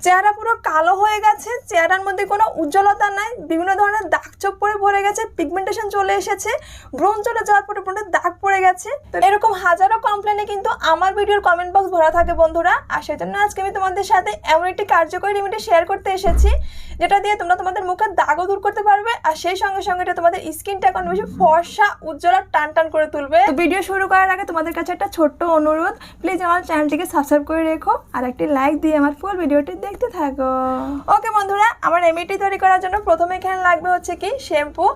চেহারা পুরো কালো হয়ে গেছে, চেহারার মধ্যে কোনো উজ্জ্বলতা নাই, বিভিন্ন ধরনের দাগ ছোপ পরে ভরে গেছে, পিগমেন্টেশন চলে এসেছে, ব্রণ চলে যাওয়ার পরে পুরো দাগ পড়ে গেছে। তো এরকম হাজারো কমপ্লেনে কিন্তু আমার ভিডিওর কমেন্ট বক্স ভরা থাকে বন্ধুরা। আর সেজন্য আজকে আমি তোমাদের সাথে এমন একটি কার্যকরী রেমেডি শেয়ার করতে এসেছি, যেটা দিয়ে তোমরা তোমাদের মুখের দাগও দূর করতে পারবে, আর সেই সঙ্গে সঙ্গে এটা তোমাদের স্কিনটাকে অনেক বেশি ফর্সা, উজ্জ্বল আর টান টান করে তুলবে। তো ভিডিও শুরু করার আগে তোমাদের কাছে একটা ছোট্ট অনুরোধ, প্লিজ আমার চ্যানেলটিকে সাবস্ক্রাইব করে রেখো আর একটি লাইক দিয়ে আমার ফুল ভিডিওটি দেখতে থাকো। ওকে বন্ধুরা, আমার রেমেডি তৈরি করার জন্য প্রথমে এখানে লাগবে হচ্ছে কি শ্যাম্পু।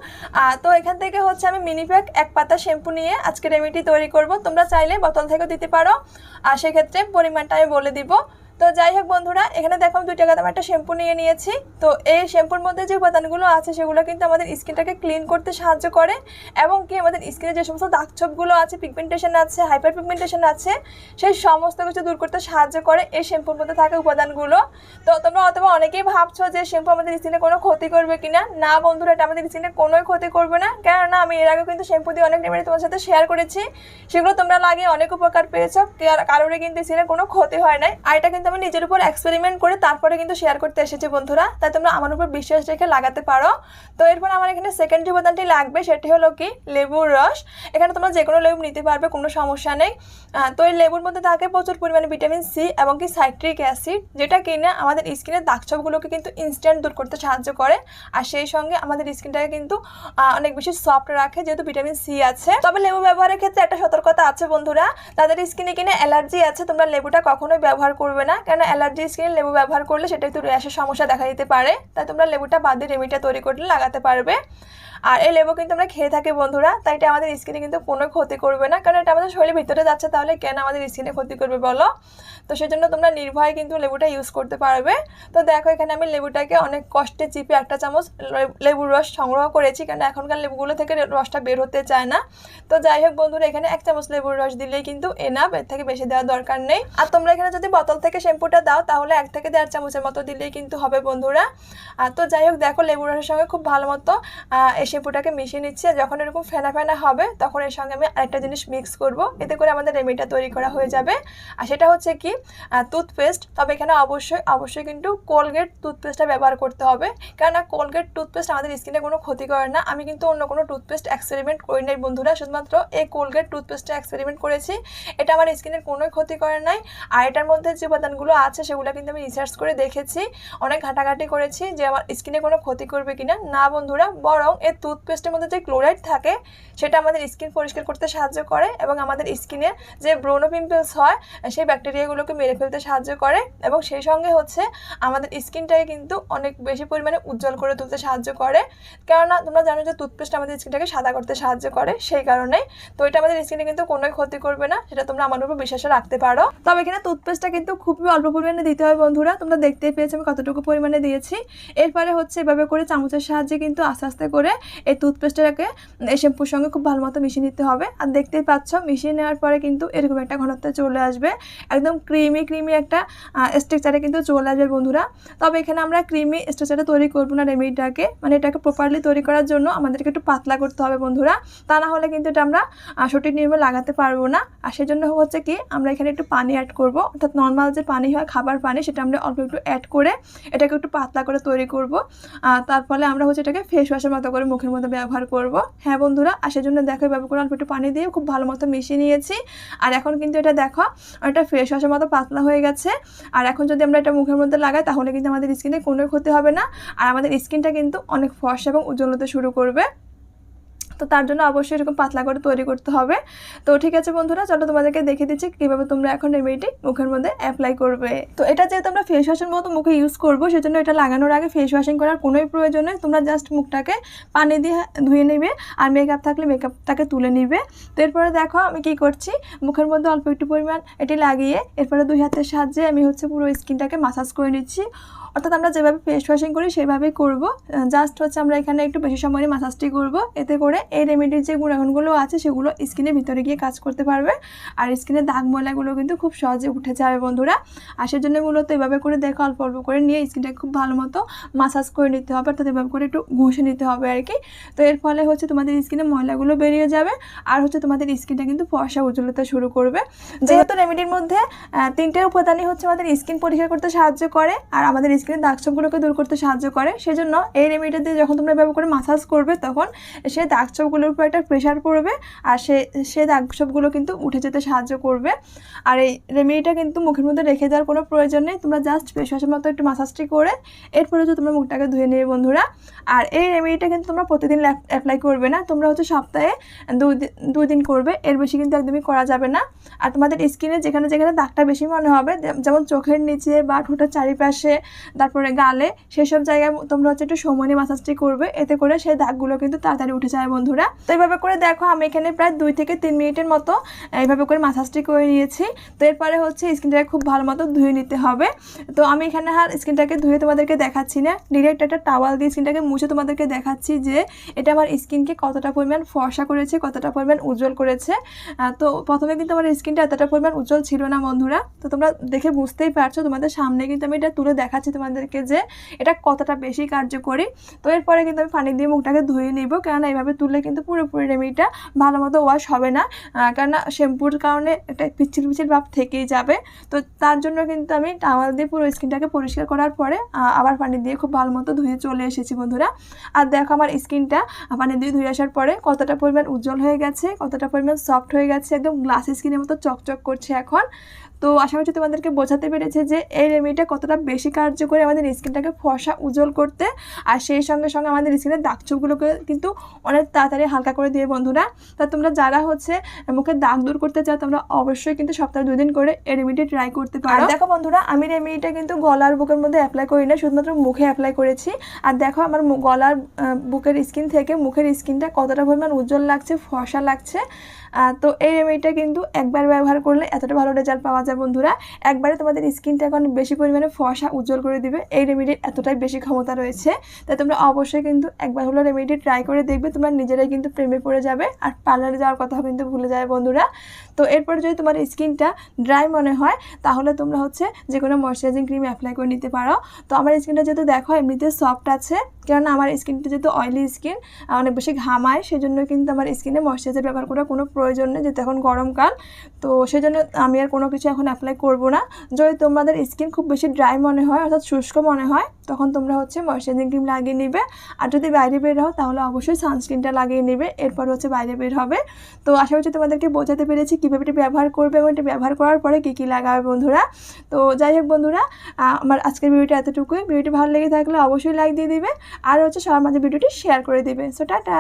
তো এখান থেকে হচ্ছে আমি মিনি প্যাক 1 পাতা শ্যাম্পু নিয়ে আজকে রেমেডি তৈরি করব। তোমরা চাইলে বোতল থেকেও দিতে পারো, আর সেক্ষেত্রে পরিমাণটা আমি বলে দিব। তো যাই হোক বন্ধুরা, এখানে দেখো 2 টাকা দাম একটা শ্যাম্পু নিয়ে নিয়েছি। তো এই শ্যাম্পুর মধ্যে যে উপাদানগুলো আছে সেগুলো কিন্তু আমাদের স্কিনটাকে ক্লিন করতে সাহায্য করে, এবং কি আমাদের স্কিনে যে সমস্ত দাগছোপগুলো আছে, পিগমেন্টেশন আছে, হাইপার পিগমেন্টেশন আছে, সেই সমস্ত কিছু দূর করতে সাহায্য করে এই শ্যাম্পুর মধ্যে থাকা উপাদানগুলো। তো তোমরা অথবা অনেকেই ভাবছো যে শ্যাম্পু আমাদের স্কিনে কোনো ক্ষতি করবে কিনা। না বন্ধুরা, এটা আমাদের স্কিনে কোনোই ক্ষতি করবে না, কেননা আমি এর আগে কিন্তু শ্যাম্পু দিয়ে অনেক রেমেডি তোমার সাথে শেয়ার করেছি, সেগুলো তোমরা লাগিয়ে অনেক উপকার পেয়েছো, কারোরই কিন্তু স্কিনে কোনো ক্ষতি হয় নাই। আর এটা কিন্তু আমি নিজের উপর এক্সপেরিমেন্ট করে তারপরে কিন্তু শেয়ার করতে এসেছি বন্ধুরা, তাই তোমরা আমার উপর বিশ্বাস রেখে লাগাতে পারো। তো এরপর আমার এখানে সেকেন্ড যে উপাদানটি লাগবে সেটি হলো কি লেবুর রস। এখানে তোমরা যে কোনো লেবু নিতে পারবে, কোনো সমস্যা নেই। তো এই লেবুর মধ্যে থাকে প্রচুর পরিমাণে ভিটামিন সি এবং কি সাইট্রিক অ্যাসিড, যেটা কিনা আমাদের স্কিনের দাগছোপগুলোকে কিন্তু ইনস্ট্যান্ট দূর করতে সাহায্য করে, আর সেই সঙ্গে আমাদের স্কিনটাকে কিন্তু অনেক বেশি সফট রাখে, যেহেতু ভিটামিন সি আছে। তবে লেবু ব্যবহারের ক্ষেত্রে একটা সতর্কতা আছে বন্ধুরা, তাদের স্কিনে কিনা অ্যালার্জি আছে, তোমরা লেবুটা কখনোই ব্যবহার করবে না, কেন অ্যালার্জি স্কিনে লেবু ব্যবহার করলে সেটা একটু র্যাশের সমস্যা দেখা দিতে পারে। তাই তোমরা লেবুটা বাদ দিয়ে রেমেডিটা তৈরি করলে লাগাতে পারবে। আর এই লেবু কিন্তু আমরা খেয়ে থাকি বন্ধুরা, তাই এটা আমাদের স্কিনে কিন্তু কোনো ক্ষতি করবে না, কারণ এটা আমাদের শরীরের ভিতরে যাচ্ছে, তাহলে কেন আমাদের স্কিনে ক্ষতি করবে বলো। তো সেজন্য তোমরা নির্ভয়ে কিন্তু লেবুটা ইউজ করতে পারবে। তো দেখো এখানে আমি লেবুটাকে অনেক কষ্টে চিপে 1 চামচ লেবুর রস সংগ্রহ করেছি, কারণ এখনকার লেবুগুলো থেকে রসটা বের হতে চায় না। তো যাই হোক বন্ধুরা, এখানে 1 চামচ লেবুর রস দিলেই কিন্তু এনাফ, এর থেকে বেশি দেওয়ার দরকার নেই। আর তোমরা এখানে যদি বোতল থেকে শ্যাম্পুটা দাও তাহলে 1 থেকে 1.5 চামচের মতো দিলেই কিন্তু হবে বন্ধুরা। তো যাই হোক দেখো লেবুর রসের সঙ্গে খুব ভালো মতো এই শ্যাম্পুটাকে মিশিয়ে নিচ্ছি। আর যখন এরকম ফেনা ফেনা হবে তখন এর সঙ্গে আমি আরেকটা জিনিস মিক্স করব, এতে করে আমাদের রেমেডিটা তৈরি করা হয়ে যাবে। আর সেটা হচ্ছে কি টুথপেস্ট। তবে এখানে অবশ্যই কিন্তু কোলগেট টুথপেস্টটা ব্যবহার করতে হবে, কেননা কোলগেট টুথপেস্ট আমাদের স্কিনে কোনো ক্ষতি করে না। আমি কিন্তু অন্য কোনো টুথপেস্ট এক্সপেরিমেন্ট করি নাই বন্ধুরা, শুধুমাত্র এই কোলগেট টুথপেস্টটা এক্সপেরিমেন্ট করেছি। এটা আমার স্কিনের কোনোই ক্ষতি করে নাই। আর এটার মধ্যে যে উপাদানগুলো আছে সেগুলো কিন্তু আমি রিসার্চ করে দেখেছি, অনেক ঘাটাঘাটি করেছি যে আমার স্কিনে কোনো ক্ষতি করবে কিনা। না বন্ধুরা, বরং এই টুথপেস্টের মধ্যে যে ক্লোরাইড থাকে সেটা আমাদের স্কিন পরিষ্কার করতে সাহায্য করে, এবং আমাদের স্কিনে যে ব্রণ পিম্পলস হয় সেই ব্যাকটেরিয়াগুলোকে মেরে ফেলতে সাহায্য করে, এবং সেই সঙ্গে হচ্ছে আমাদের স্কিনটাকে কিন্তু অনেক বেশি পরিমাণে উজ্জ্বল করে তুলতে সাহায্য করে, কেননা তোমরা জানো যে টুথপেস্ট আমাদের স্কিনটাকে সাদা করতে সাহায্য করে, সেই কারণেই। তো এটা আমাদের স্কিনে কিন্তু কোনোই ক্ষতি করবে না, সেটা তোমরা আমার উপর বিশ্বাস রাখতে পারো। তবে এখানে টুথপেস্টটা কিন্তু খুবই অল্প পরিমাণে দিতে হয় বন্ধুরা, তোমরা দেখতেই পেয়েছো আমি কতটুকু পরিমাণে দিয়েছি। এরপরে হচ্ছে এভাবে করে চামচের সাহায্যে কিন্তু আস্তে আস্তে করে এই টুথপেস্টটাকে এই শ্যাম্পুর সঙ্গে খুব ভালো মতো মিশিয়ে নিতে হবে। আর দেখতেই পাচ্ছ মিশিয়ে নেওয়ার পরে কিন্তু এরকম একটা ঘনত্বে চলে আসবে, একদম ক্রিমি একটা স্ট্রাকচারে কিন্তু চলে আসবে বন্ধুরা। তবে এখানে আমরা ক্রিমি স্ট্রাকচারে তৈরি করবো না রেমেডিটাকে, মানে এটাকে প্রপারলি তৈরি করার জন্য আমাদেরকে একটু পাতলা করতে হবে বন্ধুরা, তা না হলে কিন্তু এটা আমরা সঠিক নিয়মে লাগাতে পারবো না। আর সেজন্য হচ্ছে কি আমরা এখানে একটু পানি অ্যাড করব, অর্থাৎ নর্মাল যে পানি হয় খাবার পানি, সেটা আমরা অল্প একটু অ্যাড করে এটাকে একটু পাতলা করে তৈরি করব। তার ফলে আমরা হচ্ছে এটাকে ফেস ওয়াশের মতো করে মুখের মধ্যে ব্যবহার করব। হ্যাঁ বন্ধুরা, আর সেজন্য দেখো এভাবে করে অল্প একটু পানি দিয়ে খুব ভালো মতো মিশিয়ে নিয়েছি। আর এখন কিন্তু এটা দেখো এটা ফেস ওয়াশের মতো পাতলা হয়ে গেছে। আর এখন যদি আমরা এটা মুখের মধ্যে লাগাই তাহলে কিন্তু আমাদের স্কিনে কোনো ক্ষতি হবে না, আর আমাদের স্কিনটা কিন্তু অনেক ফর্সা এবং উজ্জ্বল হতে শুরু করবে। তো তার জন্য অবশ্যই এরকম পাতলা করে তৈরি করতে হবে। তো ঠিক আছে বন্ধুরা, চলো তোমাদেরকে দেখিয়ে দিচ্ছি কীভাবে তোমরা এখন রেমেডি মুখের মধ্যে অ্যাপ্লাই করবে। তো এটা যেহেতু আমরা ফেস ওয়াশের মতো মুখে ইউজ করবো, সেজন্য এটা লাগানোর আগে ফেস ওয়াশিং করার কোনোই প্রয়োজন নেই। তোমরা জাস্ট মুখটাকে পানি দিয়ে ধুয়ে নেবে, আর মেকআপ থাকলে মেকআপটাকে তুলে নিবে। তো এরপরে দেখো আমি কি করছি, মুখের মধ্যে অল্প একটু পরিমাণ এটি লাগিয়ে এরপরে 2 হাতের সাহায্যে আমি হচ্ছে পুরো স্কিনটাকে মাসাজ করে নিচ্ছি। অর্থাৎ আমরা যেভাবে ফেস ওয়াশিং করি সেভাবেই করব, জাস্ট হচ্ছে আমরা এখানে একটু বেশি সময় মাসাজটি করব, এতে করে এই রেমেডির যে গুণাগুণগুলো আছে সেগুলো স্কিনের ভিতরে গিয়ে কাজ করতে পারবে, আর স্কিনের দাগ ময়লাগুলো কিন্তু খুব সহজে উঠে যাবে বন্ধুরা। আর সেজন্য মূলত এভাবে করে দেখো অল্প অল্প করে নিয়ে স্কিনটাকে খুব ভালো মতো মাসাজ করে নিতে হবে, অর্থাৎ এভাবে করে একটু ঘষে নিতে হবে আর কি। তো এর ফলে হচ্ছে তোমাদের স্কিনে ময়লাগুলো বেরিয়ে যাবে, আর হচ্ছে তোমাদের স্কিনটা কিন্তু ফর্সা উজ্জ্বলতা শুরু করবে। যেহেতু রেমেডির মধ্যে 3টে উপাদানই হচ্ছে আমাদের স্কিন পরিষ্কার করতে সাহায্য করে আর আমাদের স্কিনের দাগ ছোপগুলোকে দূর করতে সাহায্য করে, সেজন্য এই রেমেডিটা দিয়ে যখন তোমরা এভাবে করে মাসাজ করবে তখন সে দাগ ছোপগুলোর উপর একটা প্রেশার পড়বে আর সে দাগ ছোপগুলো কিন্তু উঠে যেতে সাহায্য করবে। আর এই রেমেডিটা কিন্তু মুখের মধ্যে রেখে দেওয়ার কোনো প্রয়োজন নেই, তোমরা জাস্ট ফেস ওয়াশের মতো একটু মাসাজটি করে এরপরে যে তোমরা মুখটাকে ধুয়ে নেবে বন্ধুরা। আর এই রেমেডিটা কিন্তু তোমরা প্রতিদিন অ্যাপ্লাই করবে না, তোমরা হচ্ছে সপ্তাহে 2 দিন করবে, এর বেশি কিন্তু একদমই করা যাবে না। আর তোমাদের স্কিনে যেখানে যেখানে দাগটা বেশি মনে হবে, যেমন চোখের নিচে বা ঠোঁটের চারিপাশে, তারপরে গালে, সেসব জায়গায় তোমরা হচ্ছে একটু সময় নিয়ে মাসাজটি করবে, এতে করে সেই দাগগুলো কিন্তু তাড়াতাড়ি উঠে যায় বন্ধুরা। তো এইভাবে করে দেখো আমি এখানে প্রায় 2 থেকে 3 মিনিটের মতো এইভাবে করে মাসাজটি করে নিয়েছি। তো এরপরে হচ্ছে স্কিনটাকে খুব ভালো মতো ধুয়ে নিতে হবে। তো আমি এখানে স্কিনটাকে ধুয়ে তোমাদেরকে দেখাচ্ছি না, ডিরেক্ট একটা টাওয়াল দিয়ে স্কিনটাকে মুছে তোমাদেরকে দেখাচ্ছি যে এটা আমার স্কিনকে কতটা পরিমাণ ফর্সা করেছে, কতটা পরিমাণ উজ্জ্বল করেছে। তো প্রথমে কিন্তু আমার স্কিনটা এতটা পরিমাণ উজ্জ্বল ছিল না বন্ধুরা, তো তোমরা দেখে বুঝতেই পারছো, তোমাদের সামনে কিন্তু আমি এটা তুলে দেখাচ্ছি তোমাদেরকে যে এটা কতটা বেশি কার্যকরী। তো এরপরে কিন্তু আমি পানি দিয়ে মুখটাকে ধুয়ে নিব, কেননা এইভাবে তুললে কিন্তু পুরোপুরি রেমেডিটা ভালো মতো ওয়াশ হবে না, কেননা শ্যাম্পুর কারণে একটা পিচ্ছিল পিচ্ছিল ভাব থেকেই যাবে। তো তার জন্য কিন্তু আমি টাওয়াল দিয়ে পুরো স্কিনটাকে পরিষ্কার করার পরে আবার পানি দিয়ে খুব ভালো মতো ধুয়ে চলে এসেছি বন্ধুরা। আর দেখো আমার স্কিনটা পানি দিয়ে ধুয়ে আসার পরে কতটা পরিমাণ উজ্জ্বল হয়ে গেছে, কতটা পরিমাণ সফট হয়ে গেছে, একদম গ্লাস স্কিনের মতো চকচক করছে এখন। তো আশা করছি তোমাদেরকে বোঝাতে পেরেছে যে এই রেমেডিটা কতটা বেশি কার্যকরী আমাদের স্কিনটাকে ফর্সা উজ্জ্বল করতে, আর সেই সঙ্গে সঙ্গে আমাদের স্কিনের দাগ ছোপগুলোকে কিন্তু অনেক তাড়াতাড়ি হালকা করে দিয়ে বন্ধুরা। তা তোমরা যারা হচ্ছে মুখে দাগ দূর করতে চাও তোমরা অবশ্যই কিন্তু সপ্তাহে 2 দিন করে এই রেমেডি ট্রাই করতে পারো। আর দেখো বন্ধুরা, আমি রেমেডিটা কিন্তু গলার বুকের মধ্যে অ্যাপ্লাই করি না, শুধুমাত্র মুখে অ্যাপ্লাই করেছি। আর দেখো আমার গলার বুকের স্কিন থেকে মুখের স্কিনটা কতটা পরিমাণ উজ্জ্বল লাগছে, ফর্সা লাগছে। তো এই রেমেডিটা কিন্তু একবার ব্যবহার করলে এতটা ভালো রেজাল্ট পাওয়া যায় বন্ধুরা, একবারে তোমাদের স্কিনটা এখন বেশি পরিমাণে ফর্সা উজ্জ্বল করে দিবে, এই রেমেডির এতটাই বেশি ক্ষমতা রয়েছে। তাই তোমরা অবশ্যই কিন্তু একবার হলো রেমেডি ট্রাই করে দেখবে, তোমরা নিজেরাই কিন্তু প্রেমে পড়ে যাবে আর পার্লারে যাওয়ার কথাও কিন্তু ভুলে যাবে বন্ধুরা। তো এরপরে যদি তোমার স্কিনটা ড্রাই মনে হয় তাহলে তোমরা হচ্ছে যে কোনো ময়শ্চারাইজিং ক্রিম অ্যাপ্লাই করে নিতে পারো। তো আমার স্কিনটা যেহেতু দেখো এমনিতে সফট আছে, কেননা আমার স্কিনটা যেহেতু অয়েলি স্কিন, অনেক বেশি ঘামায়, সেজন্য কিন্তু আমার স্কিনে ময়শ্চারাইজার ব্যবহার করার কোনো প্রয়োজন নেই, যেহেতু এখন গরমকাল। তো সেজন্য আমি আর কোনো কিছু এখন অ্যাপ্লাই করব না। যদি তোমাদের স্কিন খুব বেশি ড্রাই মনে হয়, অর্থাৎ শুষ্ক মনে হয়, তখন তোমরা হচ্ছে ময়শ্চারাইজিং ক্রিম লাগিয়ে নিবে। আর যদি বাইরে বের হও তাহলে অবশ্যই সানস্ক্রিনটা লাগিয়ে নেবে, এরপর হচ্ছে বাইরে বের হবে। তো আশা করছি তোমাদেরকে বোঝাতে পেরেছি কীভাবে এটা ব্যবহার করবে এবং এটা ব্যবহার করার পরে কী কী লাগাবে বন্ধুরা। তো যাই হোক বন্ধুরা, আমার আজকের ভিডিওটা এতটুকুই। ভিডিওটি ভালো লেগে থাকলে অবশ্যই লাইক দিয়ে দিবে, আর হচ্ছে সবার মাঝে ভিডিওটি শেয়ার করে দিবে। So tata.